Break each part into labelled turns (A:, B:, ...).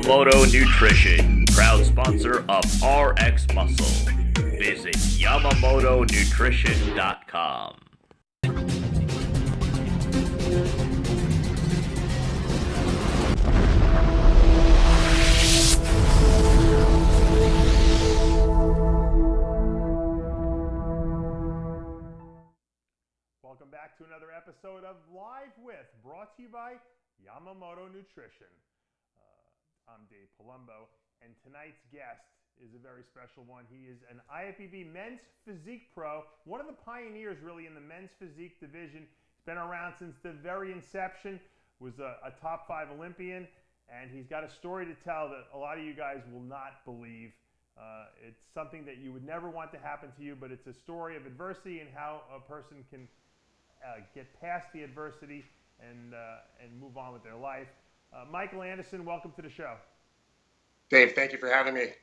A: Yamamoto Nutrition, proud sponsor of RXMuscle. Visit YamamotoNutrition.com.
B: Welcome back to another episode of Live With, brought to you by Yamamoto Nutrition. I'm Dave Palumbo, and tonight's guest is a very special one. He is an IFBB men's physique pro, one of the pioneers really in the men's physique division. He's been around since the very inception, was a top 5 Olympian, and he's got a story to tell that a lot of you guys will not believe. It's something that you would never want to happen to you, but it's a story of adversity and how a person can get past the adversity and move on with their life. Michael Anderson, welcome to the show.
C: Dave, thank you for having me.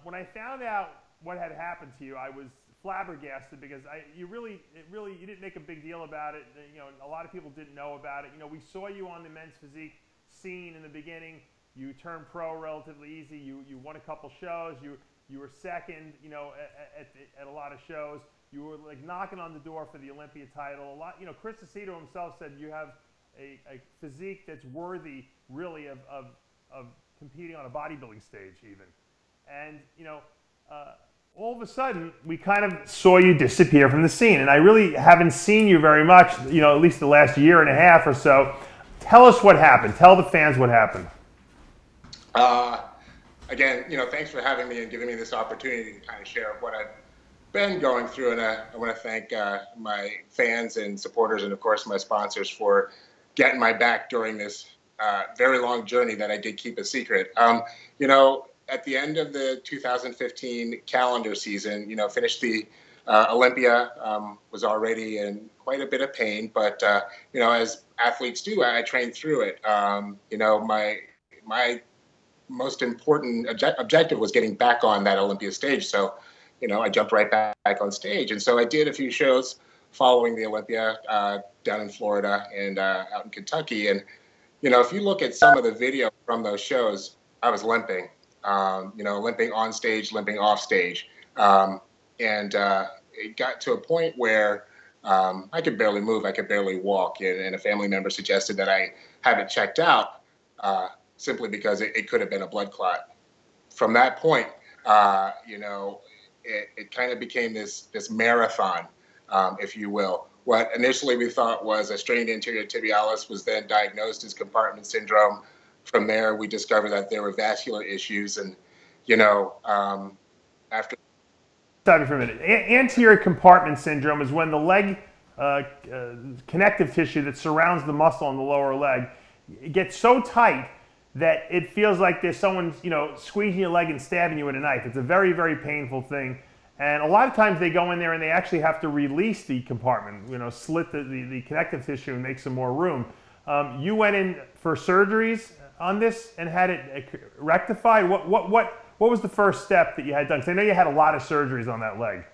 B: When I found out what had happened to you, I was flabbergasted because you didn't make a big deal about it. You know, a lot of people didn't know about it. You know, we saw you on the men's physique scene in the beginning. You turned pro relatively easy. You won a couple shows. You were second. You know, at a lot of shows. You were like knocking on the door for the Olympia title. A lot. You know, Chris Aceto himself said you have a physique that's worthy, really, of competing on a bodybuilding stage, even. And you know, all of a sudden, we kind of saw you disappear from the scene, and I really haven't seen you very much. You know, at least the last year and a half or so. Tell us what happened. Tell the fans what happened.
C: Again, you know, thanks for having me and giving me this opportunity to kind of share what I've been going through, and I want to thank my fans and supporters, and of course my sponsors for getting my back during this very long journey that I did keep a secret. You know, at the end of the 2015 calendar season, you know, finished the Olympia, was already in quite a bit of pain, but you know, as athletes do, I trained through it. You know, my most important objective was getting back on that Olympia stage. So, you know, I jumped right back on stage. And so I did a few shows following the Olympia down in Florida and out in Kentucky. And, you know, if you look at some of the video from those shows, I was limping, you know, limping on stage, limping off stage. And it got to a point where I could barely move. I could barely walk. And a family member suggested that I have it checked out simply because it could have been a blood clot. From that point, you know, it kind of became this marathon, if you will. What initially we thought was a strained anterior tibialis was then diagnosed as compartment syndrome. From there, we discovered that there were vascular issues, and you know, after.
B: Stop you for a minute. Anterior compartment syndrome is when the leg connective tissue that surrounds the muscle on the lower leg gets so tight that it feels like there's someone, you know, squeezing your leg and stabbing you with a knife. It's a very, very painful thing. And a lot of times they go in there and they actually have to release the compartment, you know, slit the connective tissue and make some more room. You went in for surgeries on this and had it rectified. What was the first step that you had done? Because I know you had a lot of surgeries on that leg.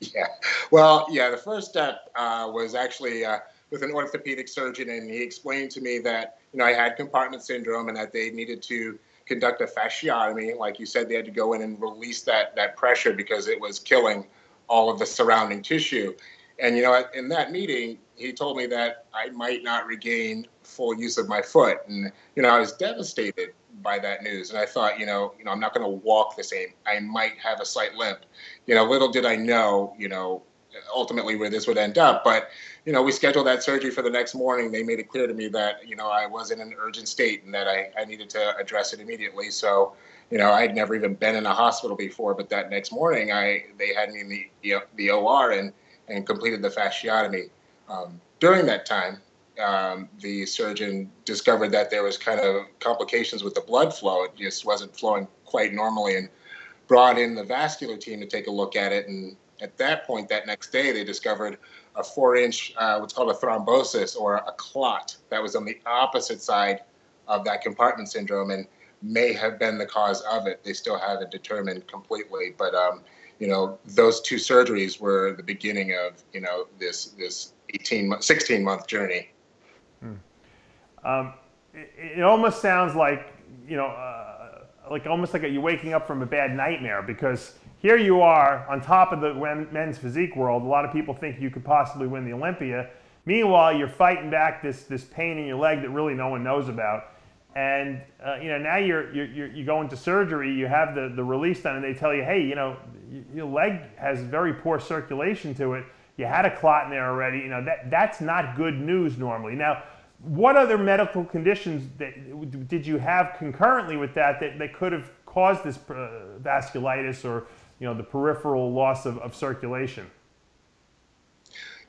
C: Yeah. Well, yeah, the first step was actually with an orthopedic surgeon, and he explained to me that, you know, I had compartment syndrome and that they needed to conduct a fasciotomy. Like you said, they had to go in and release that pressure because it was killing all of the surrounding tissue. And, you know, in that meeting, he told me that I might not regain full use of my foot. And, you know, I was devastated by that news. And I thought, you know, I'm not going to walk the same. I might have a slight limp. You know, little did I know, you know, ultimately where this would end up. But, you know, we scheduled that surgery for the next morning. They made it clear to me that, you know, I was in an urgent state and that I needed to address it immediately. So, you know, I'd never even been in a hospital before, but that next morning they had me in the OR and completed the fasciotomy. During that time, the surgeon discovered that there was kind of complications with the blood flow. It just wasn't flowing quite normally, and brought in the vascular team to take a look at it. And at that point, that next day, they discovered a 4-inch, what's called a thrombosis, or a clot that was on the opposite side of that compartment syndrome and may have been the cause of it. They still haven't determined completely, but you know, those two surgeries were the beginning of, you know, this 16-month journey.
B: It almost sounds like like almost like you're waking up from a bad nightmare, because here you are on top of the men's physique world. A lot of people think you could possibly win the Olympia. Meanwhile, you're fighting back this pain in your leg that really no one knows about. And now you go into surgery, you have the release done, and they tell you, hey, your leg has very poor circulation to it. You had a clot in there already. That's not good news normally. Now, what other medical conditions did you have concurrently with that could have caused this vasculitis or the peripheral loss of circulation?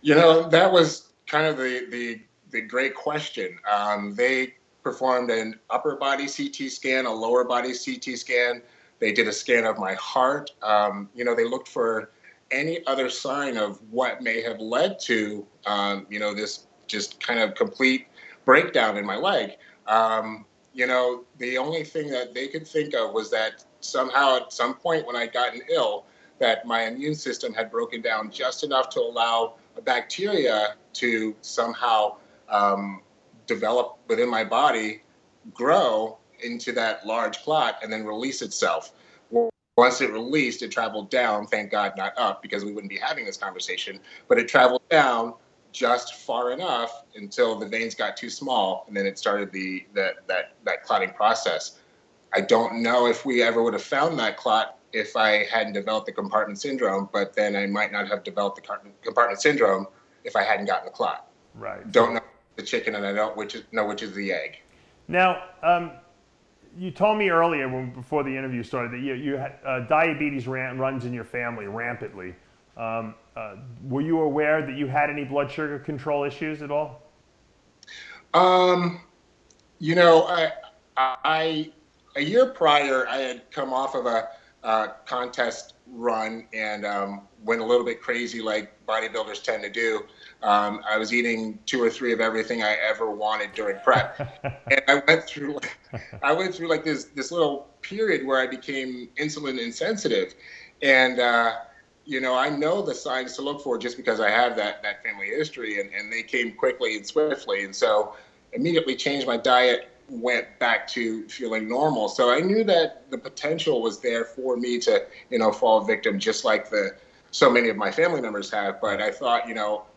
C: That was kind of the great question. They performed an upper body CT scan, a lower body CT scan. They did a scan of my heart. They looked for any other sign of what may have led to, this just kind of complete breakdown in my leg. The only thing that they could think of was that somehow at some point when I'd gotten ill, that my immune system had broken down just enough to allow a bacteria to somehow develop within my body, grow into that large clot, and then release itself. Once it released, it traveled down, thank God not up, because we wouldn't be having this conversation, but it traveled down just far enough until the veins got too small, and then it started that clotting process. I don't know if we ever would have found that clot if I hadn't developed the compartment syndrome, but then I might not have developed the compartment syndrome if I hadn't gotten the clot.
B: Right.
C: Don't know the chicken, and I don't know which is the egg.
B: Now, you told me earlier before the interview started that you had diabetes runs in your family rampantly. Were you aware that you had any blood sugar control issues at all?
C: A year prior, I had come off of a contest run and went a little bit crazy like bodybuilders tend to do. I was eating 2 or 3 of everything I ever wanted during prep. And I went through like this little period where I became insulin insensitive. And, I know the signs to look for just because I have that family history, and they came quickly and swiftly. And so immediately changed my diet, went back to feeling normal. So I knew that the potential was there for me to, fall victim just like so many of my family members have. But I thought,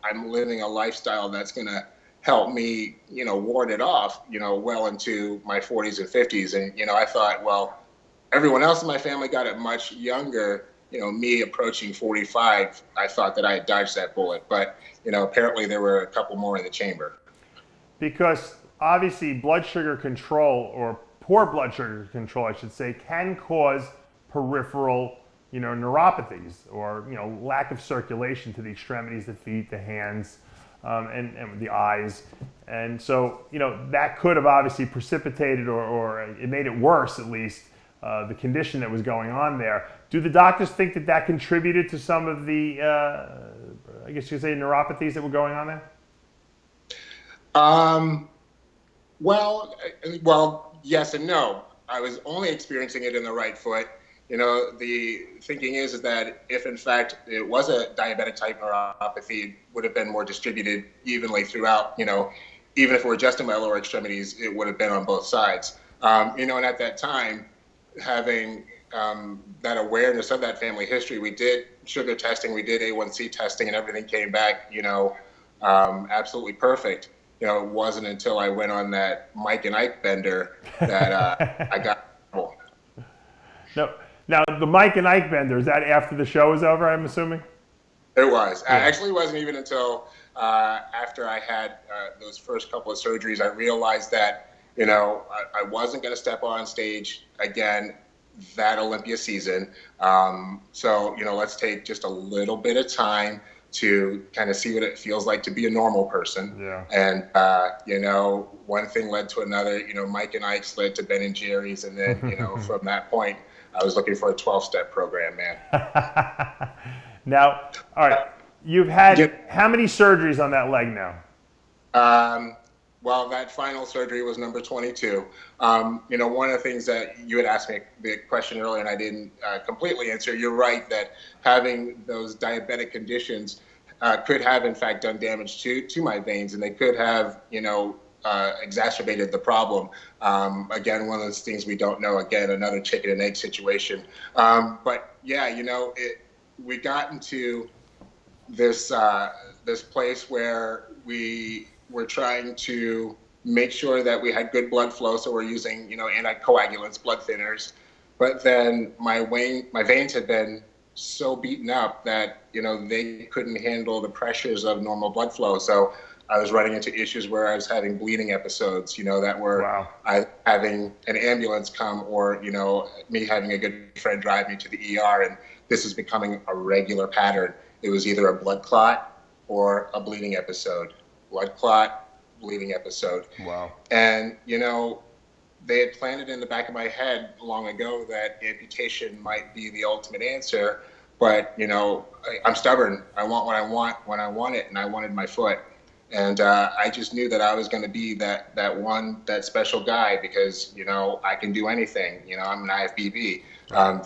C: I'm living a lifestyle that's going to help me, ward it off, well into my 40s and 50s. And, I thought, well, everyone else in my family got it much younger. Me approaching 45, I thought that I had dodged that bullet. But, apparently there were a couple more in the chamber.
B: Because obviously blood sugar control, or poor blood sugar control, I should say, can cause peripheral, neuropathies, or, lack of circulation to the extremities, the feet, the hands, and the eyes. And so, that could have obviously precipitated or it made it worse, at least, the condition that was going on there. Do the doctors think that contributed to some of the, I guess you could say, neuropathies that were going on there?
C: Well, yes and no. I was only experiencing it in the right foot. The thinking is that if in fact it was a diabetic type neuropathy, it would have been more distributed evenly throughout. Even if it were just in my lower extremities, it would have been on both sides. And at that time, having that awareness of that family history, we did sugar testing, we did A1C testing, and everything came back, absolutely perfect. It wasn't until I went on that Mike and Ike bender that I got trouble.
B: No. Now, the Mike and Ike bender, is that after the show was over, I'm assuming?
C: It was.
B: Yeah.
C: Actually, it wasn't even until after I had those first couple of surgeries, I realized that, I wasn't going to step on stage again that Olympia season. So, let's take just a little bit of time to kind of see what it feels like to be a normal person.
B: Yeah.
C: And, one thing led to another. Mike and Ike's led to Ben and Jerry's. And then, from that point, I was looking for a 12-step program, man.
B: Now, all right, you've had how many surgeries on that leg now?
C: Well, that final surgery was number 22. One of the things that you had asked me the question earlier, and I didn't completely answer, you're right that having those diabetic conditions could have, in fact, done damage to my veins, and they could have, exacerbated the problem. Again, one of those things we don't know. Again, another chicken and egg situation. But yeah, we got into this place where we were trying to make sure that we had good blood flow, so we're using anticoagulants, blood thinners. But then my veins had been so beaten up that they couldn't handle the pressures of normal blood flow. So I was running into issues where I was having bleeding episodes, that were
B: Wow.
C: having an ambulance come, or me having a good friend drive me to the ER, and this is becoming a regular pattern. It was either a blood clot or a bleeding episode. Blood clot, bleeding episode.
B: Wow.
C: And they had planted in the back of my head long ago that amputation might be the ultimate answer, but I'm stubborn. I want what I want when I want it, and I wanted my foot. And I just knew that I was going to be that special guy, because I can do anything. I'm an IFBB.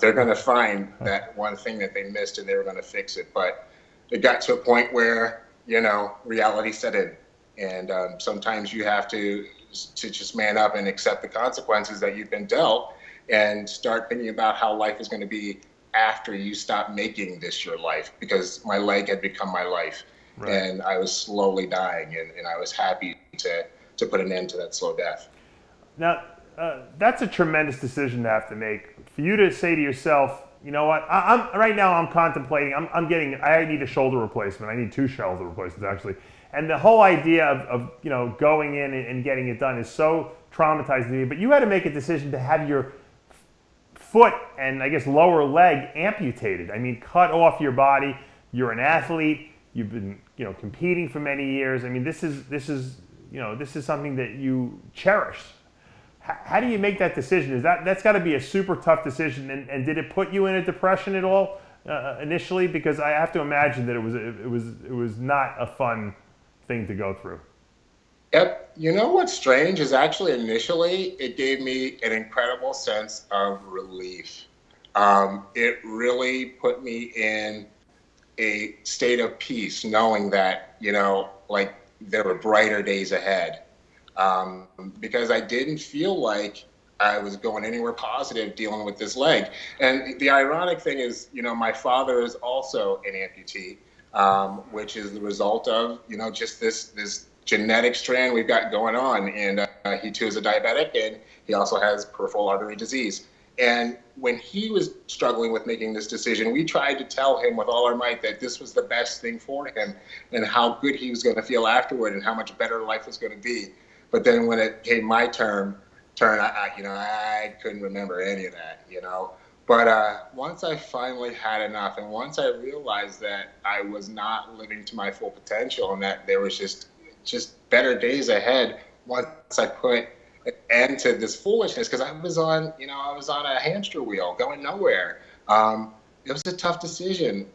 C: They're going to find that one thing that they missed, and they were going to fix it. But it got to a point where reality set in, and sometimes you have to just man up and accept the consequences that you've been dealt, and start thinking about how life is going to be after you stop making this your life, because my leg had become my life. Right. And I was slowly dying, and I was happy to put an end to that slow death.
B: Now, that's a tremendous decision to have to make. For you to say to yourself, you know what, right now I'm contemplating, I need a shoulder replacement. I need 2 shoulder replacements, actually. And the whole idea of going in and getting it done is so traumatizing to me. But you had to make a decision to have your foot and I guess lower leg amputated. I mean, cut off your body. You're an athlete. You've been competing for many years. I mean, this is something that you cherish. How do you make that decision? That's got to be a super tough decision. And did it put you in a depression at all initially? Because I have to imagine that it was not a fun thing to go through.
C: Yep. What's strange is actually initially it gave me an incredible sense of relief. It really put me in a state of peace, knowing that, there were brighter days ahead. Because I didn't feel like I was going anywhere positive dealing with this leg. And the ironic thing is, my father is also an amputee, which is the result of, just this genetic strand we've got going on. And he too is a diabetic, and he also has peripheral artery disease. And when he was struggling with making this decision, we tried to tell him with all our might that this was the best thing for him, and how good he was going to feel afterward, and how much better life was going to be. But then when it came my turn, I couldn't remember any of that, But once I finally had enough, and once I realized that I was not living to my full potential, and that there was just better days ahead, once I put an end to this foolishness, because I was on a hamster wheel going nowhere. It was a tough decision.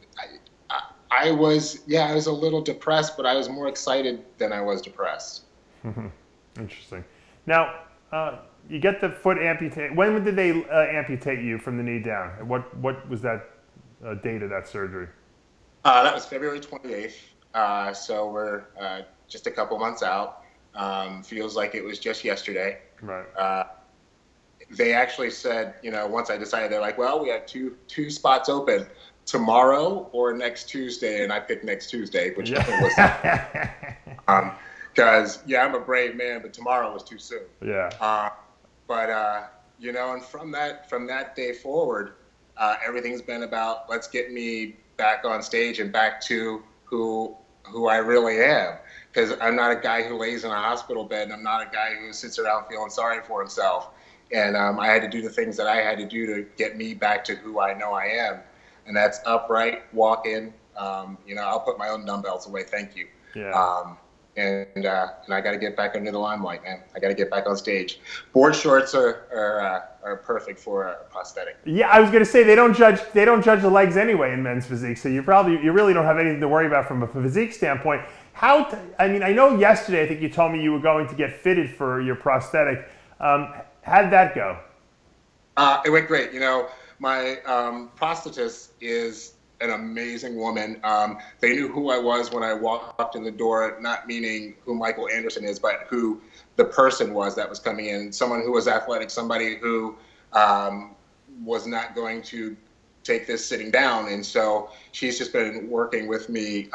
C: I was a little depressed, but I was more excited than I was depressed.
B: Interesting. Now, you get the foot amputated. When did they amputate you from the knee down? What was that date of that surgery?
C: That was February 28th. So we're just a couple months out. Feels like it was just yesterday.
B: Right.
C: They actually said, once I decided, they're like, well, we have two spots open, tomorrow or next Tuesday, and I picked next Tuesday, which was because I'm a brave man, but tomorrow was too soon.
B: Yeah.
C: And from that day forward, everything's been about, let's get me back on stage and back to who I really am. Because I'm not a guy who lays in a hospital bed, and I'm not a guy who sits around feeling sorry for himself. And I had to do the things that I had to do to get me back to who I know I am. And that's upright, walking. I'll put my own dumbbells away, thank you.
B: Yeah.
C: And I got to get back under the limelight, man. I got to get back on stage. Board shorts are perfect for a prosthetic.
B: Yeah, I was going to say they don't judge the legs anyway in men's physique, so you really don't have anything to worry about from a physique standpoint. I know yesterday I think you told me you were going to get fitted for your prosthetic. How'd that go?
C: It went great. My prosthetist is an amazing woman. They knew who I was when I walked in the door, not meaning who Michael Anderson is, but who the person was that was coming in. Someone who was athletic, somebody who was not going to take this sitting down. And so she's just been working with me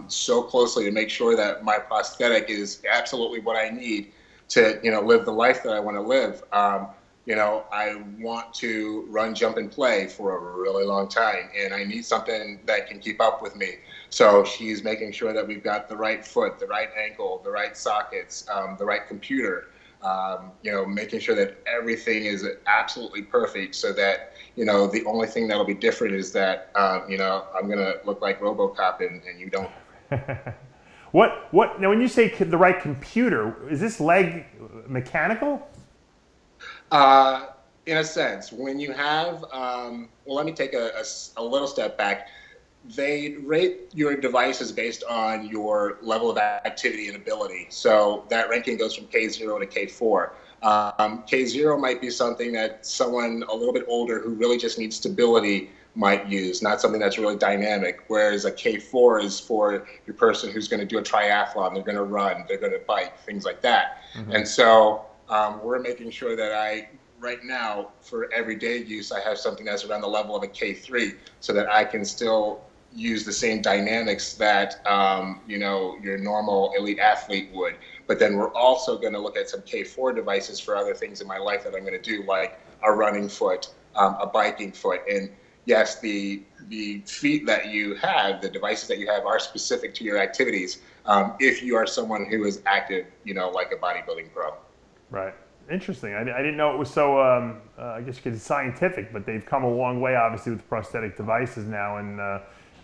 C: so closely to make sure that my prosthetic is absolutely what I need to, live the life that I want to live. I want to run, jump, and play for a really long time, and I need something that can keep up with me. So she's making sure that we've got the right foot, the right ankle, the right sockets, the right computer, making sure that everything is absolutely perfect so that, the only thing that'll be different is that, I'm going to look like RoboCop and you don't.
B: Now when you say the right computer, is this leg mechanical?
C: In a sense, when you have, let me take a little step back. They rate your devices based on your level of activity and ability. So that ranking goes from K0 to K4. K0 might be something that someone a little bit older who really just needs stability might use, not something that's really dynamic. Whereas a K4 is for your person who's going to do a triathlon, they're going to run, they're going to bike, things like that. Mm-hmm. And so we're making sure that right now, for everyday use, I have something that's around the level of a K3 so that I can still use the same dynamics that, your normal elite athlete would. But then we're also going to look at some K4 devices for other things in my life that I'm going to do, like a running foot, a biking foot. And yes, the feet that you have, the devices that you have are specific to your activities if you are someone who is active, like a bodybuilding pro.
B: Right. Interesting. I didn't know it was so, I guess you could say scientific, but they've come a long way, obviously, with prosthetic devices now. And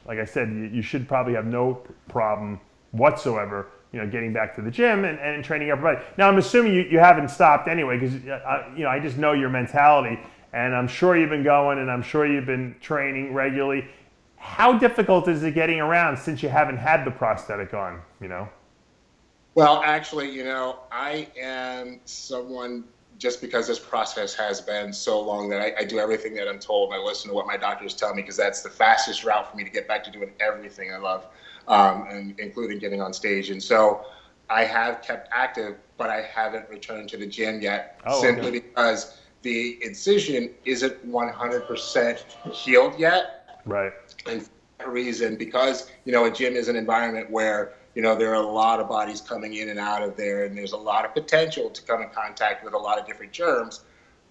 B: like I said, you should probably have no problem whatsoever, getting back to the gym and training everybody. Now, I'm assuming you haven't stopped anyway, because, I just know your mentality. And I'm sure you've been going, and I'm sure you've been training regularly. How difficult is it getting around since you haven't had the prosthetic on,
C: Well, actually, I am someone, just because this process has been so long, that I do everything that I'm told. I listen to what my doctors tell me, because that's the fastest route for me to get back to doing everything I love, and including getting on stage. And so I have kept active, but I haven't returned to the gym yet, simply because the incision isn't 100% healed yet.
B: Right.
C: And for that reason, because, a gym is an environment where, there are a lot of bodies coming in and out of there, and there's a lot of potential to come in contact with a lot of different germs.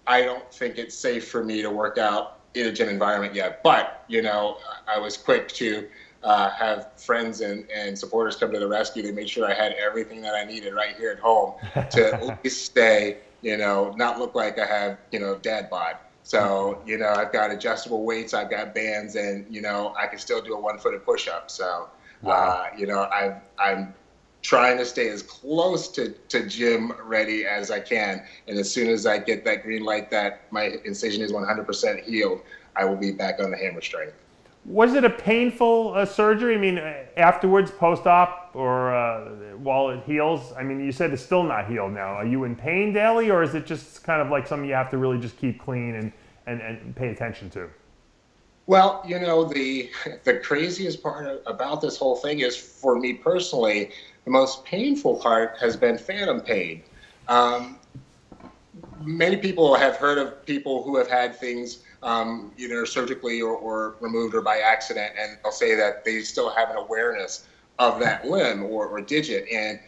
C: I don't think it's safe for me to work out in a gym environment yet. But, I was quick to have friends and supporters come to the rescue. They made sure I had everything that I needed right here at home to at least stay, not look like I have, dad bod. So, I've got adjustable weights, I've got bands, and, I can still do a 1-footed push-up. So, wow. I'm trying to stay as close to gym ready as I can. And as soon as I get that green light that my incision is 100% healed, I will be back on the hammer strength.
B: Was it a painful surgery? I mean, afterwards, post-op, or while it heals? I mean, you said it's still not healed now. Are you in pain daily, or is it just kind of like something you have to really just keep clean and pay attention to?
C: Well, the craziest part about this whole thing is, for me personally, the most painful part has been phantom pain. Many people have heard of people who have had things either surgically or removed or by accident, and they'll say that they still have an awareness of that limb or digit. And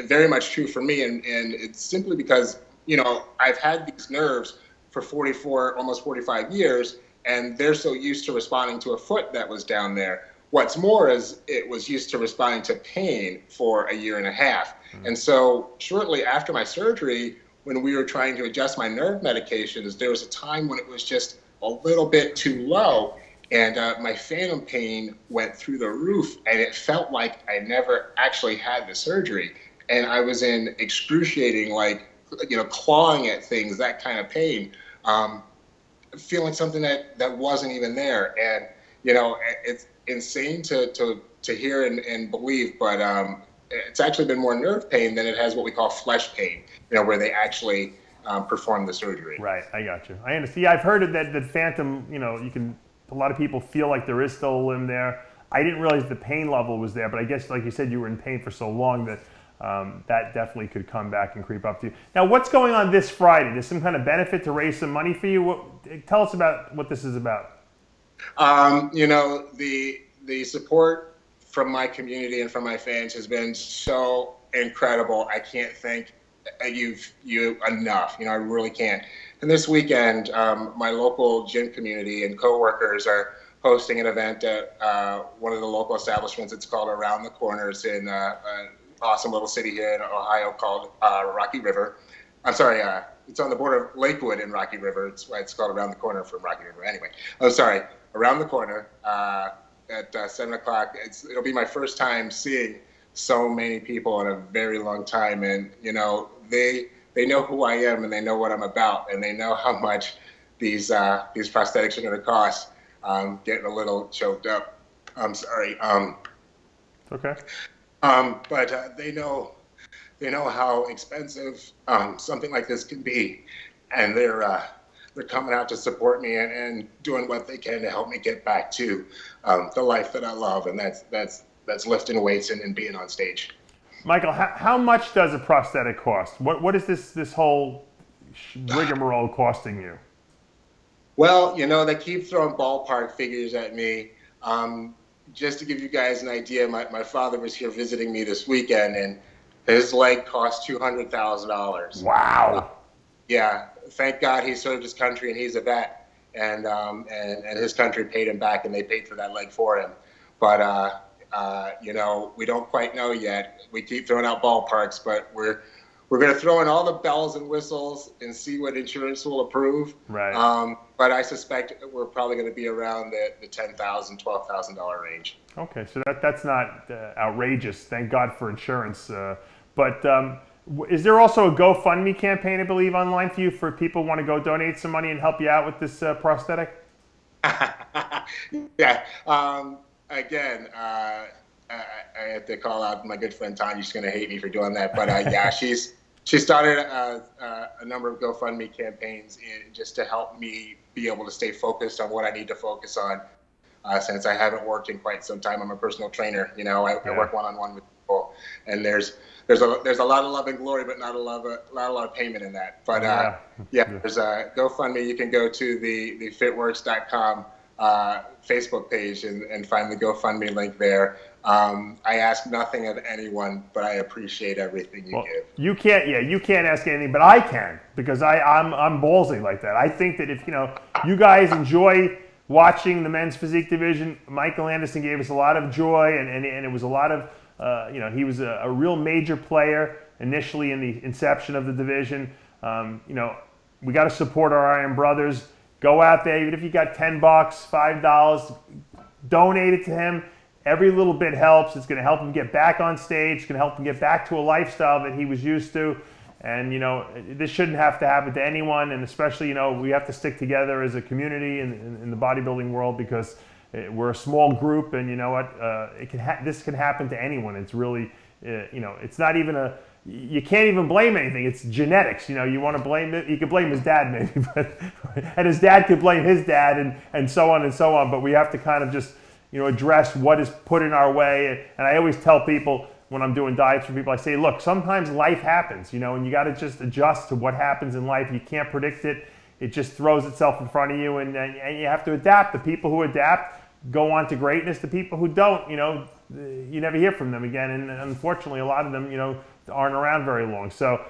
C: very much true for me, and it's simply because, I've had these nerves for almost 45 years, and they're so used to responding to a foot that was down there. What's more is it was used to responding to pain for a year and a half. Mm-hmm. And so shortly after my surgery, when we were trying to adjust my nerve medications, there was a time when it was just a little bit too low, and my phantom pain went through the roof, and it felt like I never actually had the surgery. And I was in excruciating, clawing at things, that kind of pain. Feeling something that wasn't even there. And, it's insane to hear and believe, but it's actually been more nerve pain than it has what we call flesh pain, where they actually perform the surgery.
B: Right, I got you. I understand. Yeah, I've heard of that phantom, you can a lot of people feel like there is still a limb there. I didn't realize the pain level was there, but I guess, like you said, you were in pain for so long that that definitely could come back and creep up to you. Now, what's going on this Friday? There's some kind of benefit to raise some money for you. Tell us about what this is about.
C: You know, the support from my community and from my fans has been so incredible. I can't thank you enough. You know, I really can't. And this weekend, my local gym community and coworkers are hosting an event at one of the local establishments. It's called Around the Corner. It's in an awesome little city here in Ohio called Rocky River. I'm sorry, it's on the border of Lakewood and Rocky River. It's why it's called Around the Corner from Rocky River. Anyway, Around the Corner at 7 o'clock. It'll be my first time seeing so many people in a very long time. And, you know, they know who I am and they know what I'm about and they know how much these prosthetics are going to cost. Getting a little choked up. I'm sorry.
B: Okay.
C: But they know how expensive something like this can be, and they're coming out to support me and doing what they can to help me get back to the life that I love, and that's lifting weights and being on stage.
B: Michael, how much does a prosthetic cost? What is this whole rigmarole costing you?
C: Well, you know, they keep throwing ballpark figures at me. Just to give you guys an idea, my father was here visiting me this weekend, and his leg cost $200,000.
B: Wow.
C: Yeah, thank God he served his country and he's a vet, and his country paid him back and they paid for that leg for him. But you know, we don't quite know yet. We keep throwing out ballparks, but we're going to throw in all the bells and whistles and see what insurance will approve.
B: Right.
C: But I suspect we're probably going to be around the $10,000, $12,000 range.
B: Okay, so that's not outrageous. Thank God for insurance. But is there also a GoFundMe campaign, I believe, online for you for people who want to go donate some money and help you out with this prosthetic?
C: Yeah. Again, I have to call out my good friend Tanya. She's going to hate me for doing that, but yeah, she started a number of GoFundMe campaigns just to help me be able to stay focused on what I need to focus on. Since I haven't worked in quite some time, I'm a personal trainer. You know, I work one-on-one with people, and there's a lot of love and glory, but not a lot of payment in that. But there's a GoFundMe. You can go to the fitworks.com Facebook page and find the GoFundMe link there. I ask nothing of anyone, but I appreciate everything you give.
B: You can't ask anything, but I can, because I'm ballsy like that. I think that if you guys enjoy watching the men's physique division, Michael Anderson gave us a lot of joy, and it was a lot of he was a real major player initially in the inception of the division. We got to support our Iron Brothers. Go out there, even if you got $10, $5, donate it to him. Every little bit helps. It's going to help him get back on stage. It's going to help him get back to a lifestyle that he was used to. And, this shouldn't have to happen to anyone. And especially, we have to stick together as a community in the bodybuilding world, because we're a small group. And you know what? This can happen to anyone. It's really, it's not even you can't even blame anything. It's genetics. You want to blame it. You could blame his dad maybe, and his dad could blame his dad, and so on and so on. But we have to kind of just, address what is put in our way. And I always tell people when I'm doing diets for people, I say, look, sometimes life happens, and you got to just adjust to what happens in life. You can't predict it. It just throws itself in front of you, and you have to adapt. The people who adapt go on to greatness. The people who don't, you never hear from them again. And unfortunately, a lot of them, aren't around very long. So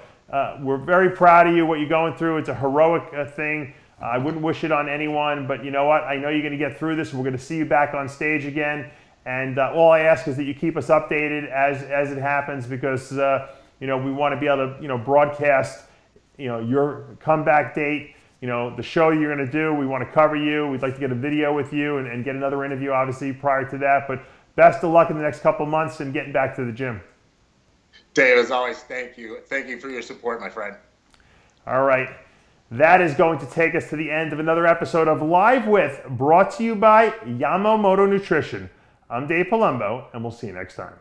B: we're very proud of you, what you're going through. It's a heroic thing. I wouldn't wish it on anyone, but you know what? I know you're going to get through this. We're going to see you back on stage again. And all I ask is that you keep us updated as it happens, because we want to be able to broadcast your comeback date, the show you're going to do. We want to cover you. We'd like to get a video with you and get another interview, obviously, prior to that. But best of luck in the next couple months and getting back to the gym.
C: Dave, as always, thank you. Thank you for your support, my friend.
B: All right. That is going to take us to the end of another episode of Live With, brought to you by Yamamoto Nutrition. I'm Dave Palumbo, and we'll see you next time.